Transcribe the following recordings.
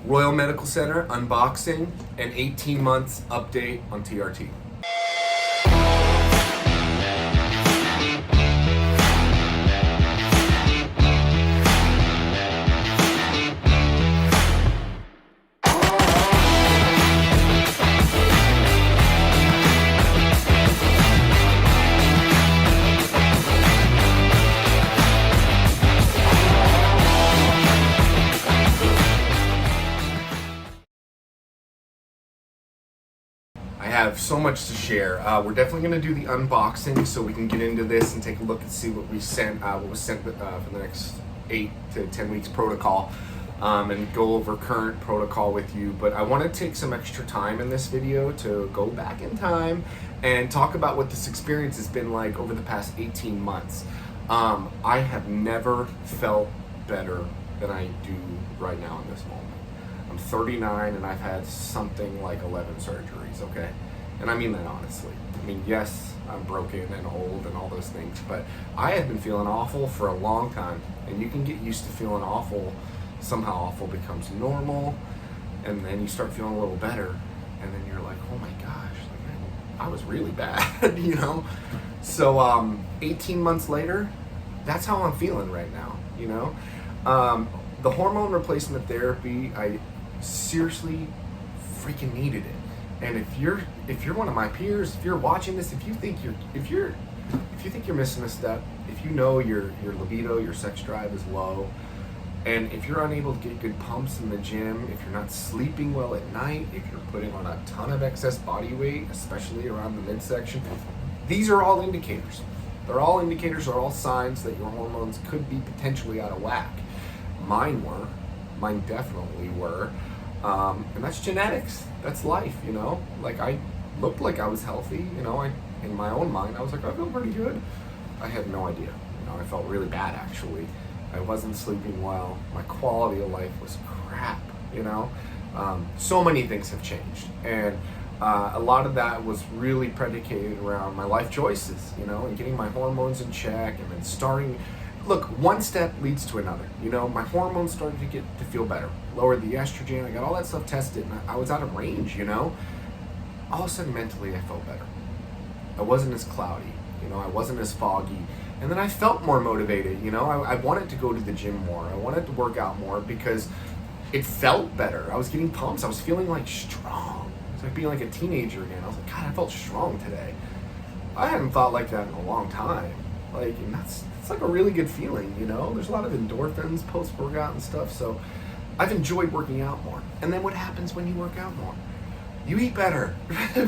Royal Medical Center unboxing and 18 months update on TRT. I have so much to share. We're definitely going to do the unboxing so we can get into this and take a look and see what we sent, what was sent for the next 8 to 10 weeks protocol, and go over current protocol with you. But I want to take some extra time in this video to go back in time and talk about what this experience has been like over the past 18 months. I have never felt better than I do right now in this moment. I'm 39 and I've had something like 11 surgeries, okay? And I mean that honestly. I mean, yes, I'm broken and old and all those things, but I have been feeling awful for a long time. And you can get used to feeling awful. Somehow awful becomes normal, and then you start feeling a little better, and then you're like, oh my gosh, like I was really bad, you know? So 18 months later, that's how I'm feeling right now, you know? The hormone replacement therapy, I seriously freaking needed it. And if you're one of my peers, if you're watching this, if you think you're missing a step, if you know your libido, your sex drive is low, and if you're unable to get good pumps in the gym, if you're not sleeping well at night, if you're putting on a ton of excess body weight, especially around the midsection, these are all indicators. They're all indicators, they're all signs that your hormones could be potentially out of whack. Mine definitely were. And that's genetics. That's life, you know? Like, I looked like I was healthy, you know? In my own mind, I was like, I feel pretty good. I had no idea. You know, I felt really bad, actually. I wasn't sleeping well. My quality of life was crap, you know? So many things have changed. And a lot of that was really predicated around my life choices, you know, and getting my hormones in check, and then starting... Look, one step leads to another. You know, my hormones started to feel better. Lowered the estrogen. I got all that stuff tested, and I was out of range, you know? All of a sudden, mentally, I felt better. I wasn't as cloudy, you know? I wasn't as foggy. And then I felt more motivated, you know? I wanted to go to the gym more. I wanted to work out more because it felt better. I was getting pumps. I was feeling, like, strong. It was like being like a teenager again. I was like, God, I felt strong today. I hadn't thought like that in a long time. Like, and it's like a really good feeling, you know? There's a lot of endorphins post-workout and stuff, so I've enjoyed working out more. And then what happens when you work out more? You eat better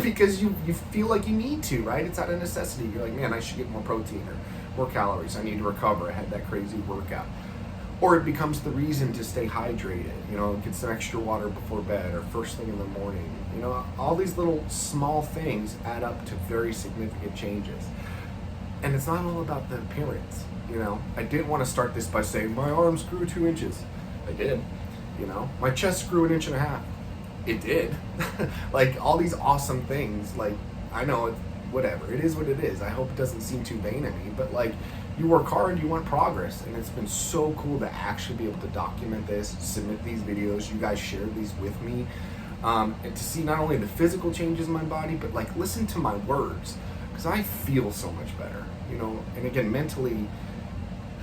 because you feel like you need to, right? It's out of necessity. You're like, man, I should get more protein or more calories. I need to recover. I had that crazy workout. Or it becomes the reason to stay hydrated, you know, get some extra water before bed or first thing in the morning. You know, all these little small things add up to very significant changes. And it's not all about the appearance, you know. I didn't want to start this by saying, my arms grew 2 inches. I did, you know. My chest grew 1.5 inches. It did. Like, all these awesome things, like, I know, whatever. It is what it is. I hope it doesn't seem too vain of me, but, like, you work hard, you want progress, and it's been so cool to actually be able to document this, submit these videos. You guys shared these with me, and to see not only the physical changes in my body, but, like, listen to my words. Because I feel so much better, you know, and again, mentally,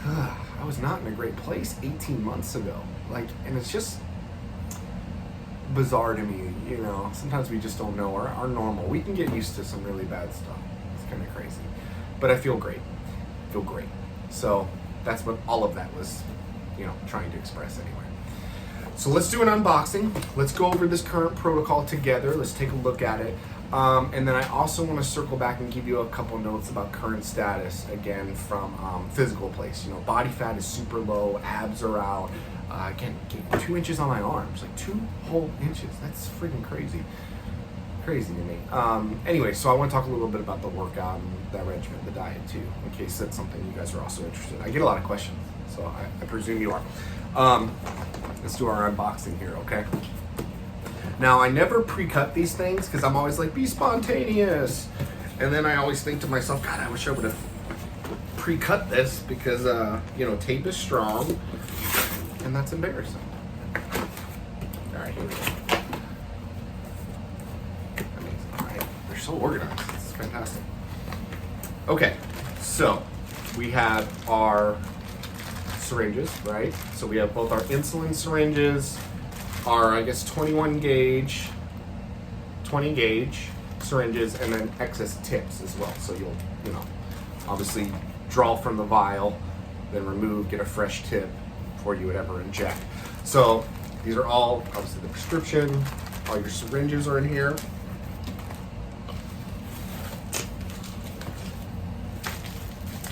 I was not in a great place 18 months ago, like, and it's just bizarre to me, you know. Sometimes we just don't know our normal. We can get used to some really bad stuff. It's kind of crazy, but I feel great, so that's what all of that was, you know, trying to express anyway. So let's do an unboxing. Let's go over this current protocol together. Let's take a look at it. And then I also want to circle back and give you a couple notes about current status, again, from physical place. You know, body fat is super low, abs are out. Again, 2 inches on my arms, like 2 whole inches. That's freaking crazy. Crazy to me. Anyway, so I want to talk a little bit about the workout and that regimen, the diet too, in case that's something you guys are also interested in. I get a lot of questions, so I presume you are. Let's do our unboxing here, okay? Now, I never pre-cut these things because I'm always like, be spontaneous. And then I always think to myself, God, I wish I would have pre-cut this because, you know, tape is strong and that's embarrassing. All right. Here we go. All right, they're so organized. It's fantastic. Okay, so we have our syringes, right? So we have both our insulin syringes, our, I guess, 20 gauge syringes, and then excess tips as well. So you'll, obviously draw from the vial, then remove, get a fresh tip before you would ever inject. So these are all, obviously, the prescription. All your syringes are in here.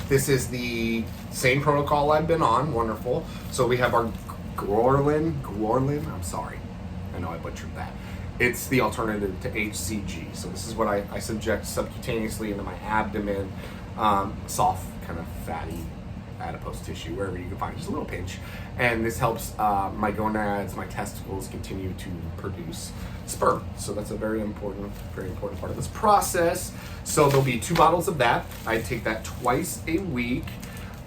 This is the same protocol I've been on. Wonderful. So we have our Gorlin. I'm sorry. I know I butchered that. It's the alternative to HCG. So this is what I subject subcutaneously into my abdomen, soft, kind of fatty adipose tissue, wherever you can find it, just a little pinch. And this helps my gonads, my testicles continue to produce sperm. So that's a very important part of this process. So there'll be 2 bottles of that. I take that twice a week.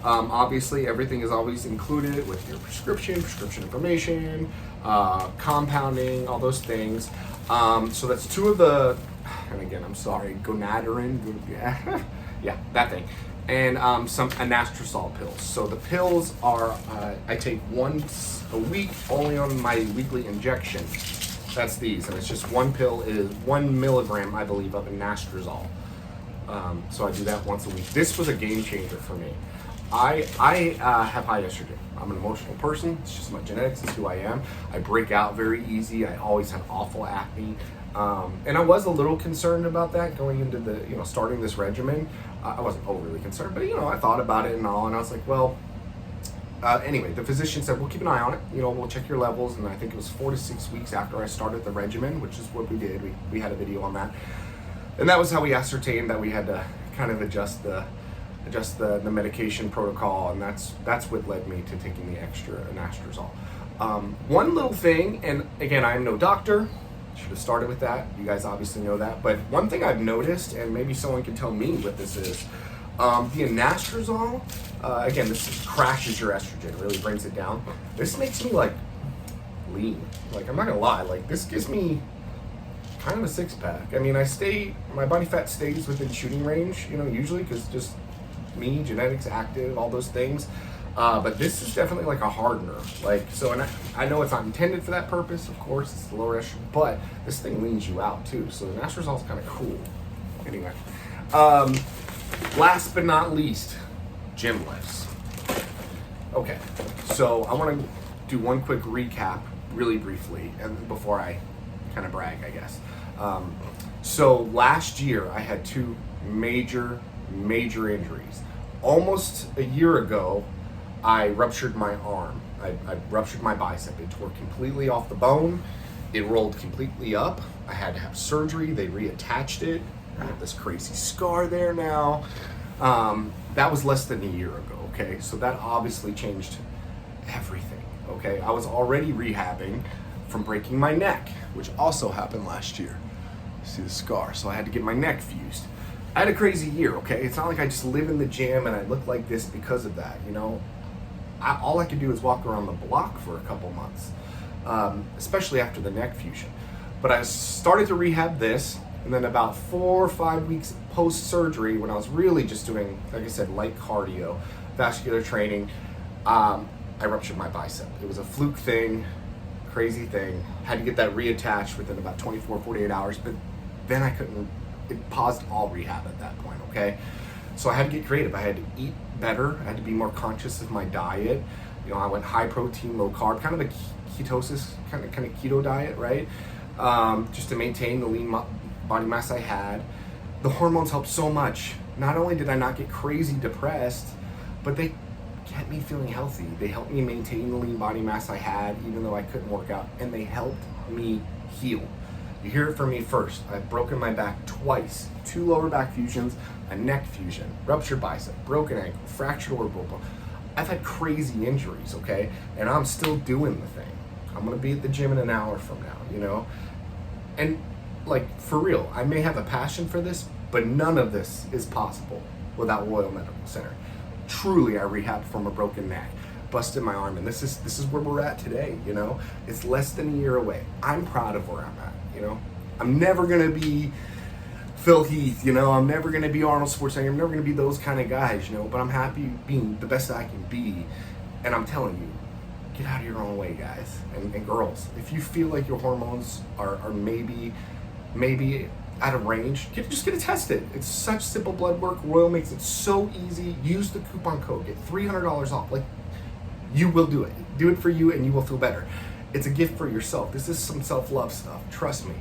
Obviously, everything is always included with your prescription information, compounding, all those things. So that's 2 of the, and again, I'm sorry, gonadrin, yeah, that thing. And some anastrozole pills. So the pills are, I take once a week, only on my weekly injection. That's these, and it's just 1 pill is 1 milligram, I believe, of anastrozole. So I do that once a week. This was a game changer for me. I have high estrogen. I'm an emotional person. It's just my genetics. It's who I am. I break out very easy. I always have awful acne. And I was a little concerned about that going into the, starting this regimen. I wasn't overly concerned, but, I thought about it and all, and I was like, well, anyway, the physician said, we'll keep an eye on it. We'll check your levels. And I think it was 4 to 6 weeks after I started the regimen, which is what we did. We had a video on that. And that was how we ascertained that we had to kind of adjust the medication protocol, and that's what led me to taking the extra anastrozole. One little thing, and again, I am no doctor, should have started with that, you guys obviously know that, but one thing I've noticed, and maybe someone can tell me what this is, the anastrozole, again, this crashes your estrogen, really brings it down. This makes me like lean, like I'm not gonna lie, like this gives me kind of a 6-pack. I mean, my body fat stays within shooting range, usually, because just me, genetics, active, all those things. But this is definitely like a hardener. And I know it's not intended for that purpose, of course, it's the lower estrogen, but this thing leans you out too. So the anastrozole is kind of cool. Anyway, last but not least, gym lifts. Okay, so I want to do one quick recap, really briefly, and before I kind of brag, I guess. So last year I had 2 major injuries. Almost a year ago, I ruptured my arm. I ruptured my bicep. It tore completely off the bone. It rolled completely up. I had to have surgery. They reattached it. I have this crazy scar there now. That was less than a year ago, okay? So that obviously changed everything, okay? I was already rehabbing from breaking my neck, which also happened last year. See the scar, so I had to get my neck fused. I had a crazy year, okay? It's not like I just live in the gym and I look like this because of that, all I could do is walk around the block for a couple months, especially after the neck fusion. But I started to rehab this, and then about 4 or 5 weeks post-surgery, when I was really just doing, like I said, light cardio, vascular training, I ruptured my bicep. It was a fluke thing, crazy thing. Had to get that reattached within about 24, 48 hours, but then I couldn't, it paused all rehab at that point, okay? So I had to get creative. I had to eat better. I had to be more conscious of my diet. I went high protein, low carb, kind of a ketosis, kind of keto diet, right? Just to maintain the lean body mass I had. The hormones helped so much. Not only did I not get crazy depressed, but they kept me feeling healthy. They helped me maintain the lean body mass I had, even though I couldn't work out, and they helped me heal. You hear it from me first. I've broken my back twice, 2 lower back fusions, a neck fusion, ruptured bicep, broken ankle, fractured orbital bone. I've had crazy injuries, okay? And I'm still doing the thing. I'm gonna be at the gym in an hour from now, And for real, I may have a passion for this, but none of this is possible without Royal Medical Center. Truly, I rehabbed from a broken neck. busted my arm, and this is where we're at today. You know, it's less than a year away. I'm proud of where I'm at. You know, I'm never gonna be Phil Heath. You know, I'm never gonna be Arnold Schwarzenegger. I'm never gonna be those kind of guys. You know, but I'm happy being the best I can be, and I'm telling you, get out of your own way, guys and girls. If you feel like your hormones are maybe out of range, just get it tested. It's such simple blood work. Royal makes it so easy. Use the coupon code, get $300 off. Like, you will do it. Do it for you and you will feel better. It's a gift for yourself. This is some self-love stuff, trust me.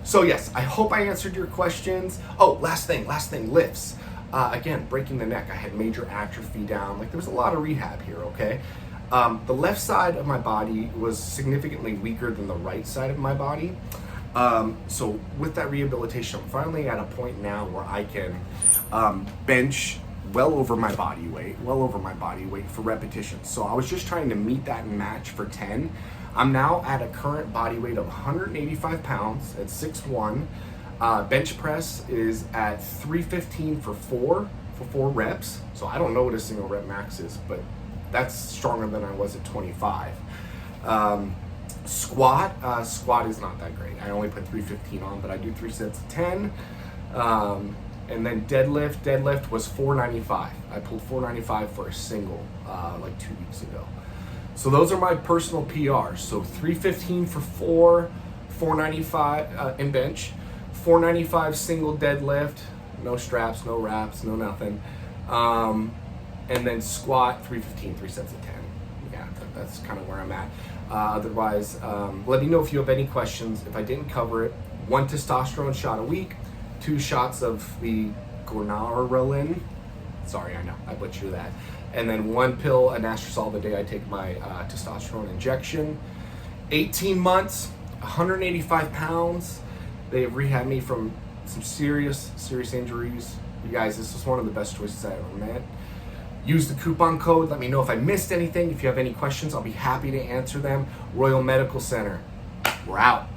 So yes, I hope I answered your questions. Oh, last thing, lifts. Again, breaking the neck. I had major atrophy down. Like, there was a lot of rehab here, okay? The left side of my body was significantly weaker than the right side of my body. So with that rehabilitation, I'm finally at a point now where I can bench well over my body weight for repetitions. So I was just trying to meet that and match for 10. I'm now at a current body weight of 185 pounds at 6'1". Bench press is at 315 for four reps. So I don't know what a single rep max is, but that's stronger than I was at 25. Squat is not that great. I only put 315 on, but I do 3 sets of 10. And then deadlift was 495. I pulled 495 for a single like 2 weeks ago. So those are my personal PRs. So 315 for 495 in bench, 495 single deadlift, no straps, no wraps, no nothing. And then squat 315, 3 sets of 10. Yeah, that's kind of where I'm at. Otherwise, let me know if you have any questions. If I didn't cover it, 1 testosterone shot a week, 2 shots of the Hormonereplacementtherapy. Sorry, I know, I butchered that. And then 1 pill anastrozole the day I take my testosterone injection. 18 months, 185 pounds. They have rehabbed me from some serious injuries. You guys, this was one of the best choices I ever made. Use the coupon code. Let me know if I missed anything. If you have any questions, I'll be happy to answer them. Royal Medical Center. We're out.